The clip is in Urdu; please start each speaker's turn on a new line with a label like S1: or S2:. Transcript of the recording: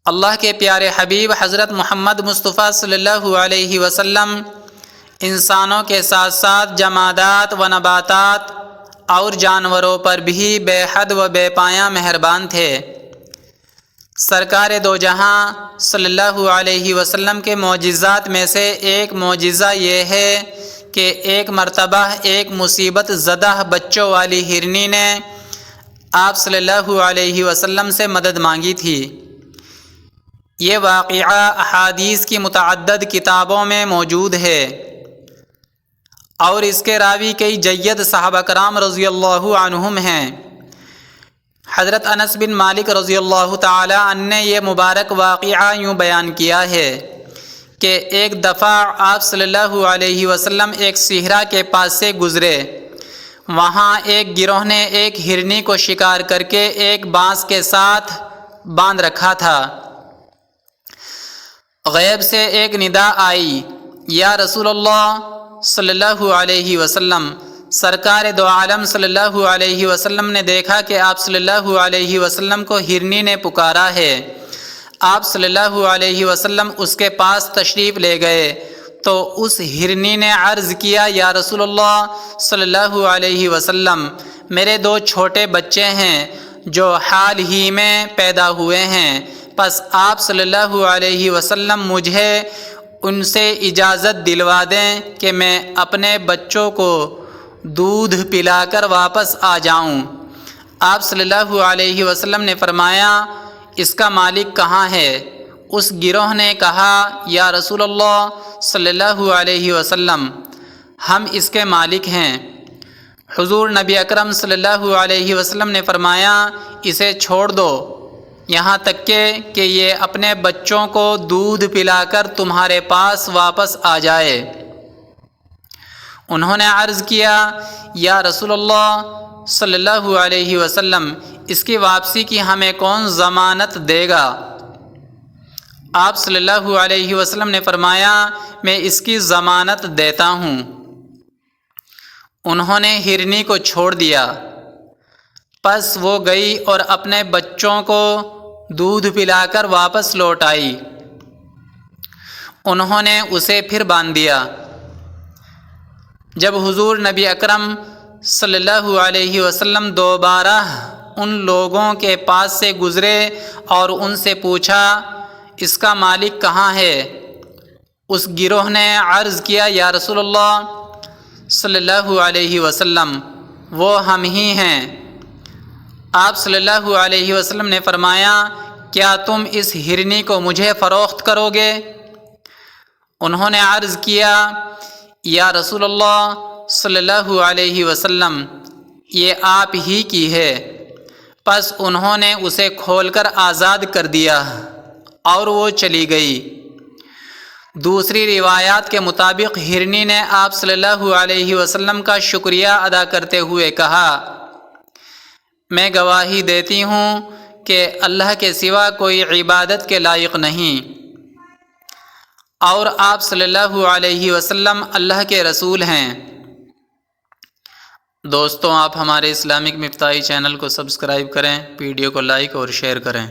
S1: اللہ کے پیارے حبیب حضرت محمد مصطفیٰ صلی اللہ علیہ وسلم انسانوں کے ساتھ ساتھ جمادات و نباتات اور جانوروں پر بھی بے حد و بے پایاں مہربان تھے۔ سرکار دو جہاں صلی اللہ علیہ وسلم کے معجزات میں سے ایک معجزہ یہ ہے کہ ایک مرتبہ ایک مصیبت زدہ بچوں والی ہرنی نے آپ صلی اللہ علیہ وسلم سے مدد مانگی تھی۔ یہ واقعہ احادیث کی متعدد کتابوں میں موجود ہے اور اس کے راوی کئی جید صحابہ کرام رضی اللہ عنہم ہیں۔ حضرت انس بن مالک رضی اللہ تعالی عنہ نے یہ مبارک واقعہ یوں بیان کیا ہے کہ ایک دفعہ آپ صلی اللہ علیہ وسلم ایک صحرا کے پاس سے گزرے۔ وہاں ایک گروہ نے ایک ہرنی کو شکار کر کے ایک بانس کے ساتھ باندھ رکھا تھا۔ غیب سے ایک ندا آئی، یا رسول اللہ صلی اللہ علیہ وسلم۔ سرکار دو عالم صلی اللہ علیہ وسلم نے دیکھا کہ آپ صلی اللہ علیہ وسلم کو ہرنی نے پکارا ہے۔ آپ صلی اللہ علیہ وسلم اس کے پاس تشریف لے گئے تو اس ہرنی نے عرض کیا، یا رسول اللہ صلی اللہ علیہ وسلم، میرے دو چھوٹے بچے ہیں جو حال ہی میں پیدا ہوئے ہیں، پس آپ صلی اللہ علیہ وسلم مجھے ان سے اجازت دلوا دیں کہ میں اپنے بچوں کو دودھ پلا کر واپس آ جاؤں۔ آپ صلی اللہ علیہ وسلم نے فرمایا، اس کا مالک کہاں ہے؟ اس گروہ نے کہا، یا رسول اللہ صلی اللہ علیہ وسلم، ہم اس کے مالک ہیں۔ حضور نبی اکرم صلی اللہ علیہ وسلم نے فرمایا، اسے چھوڑ دو یہاں تک کہ یہ اپنے بچوں کو دودھ پلا کر تمہارے پاس واپس آ جائے۔ انہوں نے عرض کیا، یا رسول اللہ صلی اللہ علیہ وسلم، اس کی واپسی کی ہمیں کون ضمانت دے گا؟ آپ صلی اللہ علیہ وسلم نے فرمایا، میں اس کی ضمانت دیتا ہوں۔ انہوں نے ہرنی کو چھوڑ دیا، پس وہ گئی اور اپنے بچوں کو دودھ پلا کر واپس لوٹ آئی۔ انہوں نے اسے پھر باندھ دیا۔ جب حضور نبی اکرم صلی اللہ علیہ وسلم دوبارہ ان لوگوں کے پاس سے گزرے اور ان سے پوچھا، اس کا مالک کہاں ہے؟ اس گروہ نے عرض کیا، یا رسول اللہ صلی اللہ علیہ وسلم، وہ ہم ہی ہیں۔ آپ صلی اللہ علیہ وسلم نے فرمایا، کیا تم اس ہرنی کو مجھے فروخت کرو گے؟ انہوں نے عرض کیا، یا رسول اللہ صلی اللہ علیہ وسلم، یہ آپ ہی کی ہے۔ پس انہوں نے اسے کھول کر آزاد کر دیا اور وہ چلی گئی۔ دوسری روایات کے مطابق ہرنی نے آپ صلی اللہ علیہ وسلم کا شکریہ ادا کرتے ہوئے کہا، میں گواہی دیتی ہوں کہ اللہ کے سوا کوئی عبادت کے لائق نہیں، اور آپ صلی اللہ علیہ وسلم اللہ کے رسول ہیں۔ دوستوں، آپ ہمارے اسلامک مفتاحی چینل کو سبسکرائب کریں، ویڈیو کو لائک اور شیئر کریں۔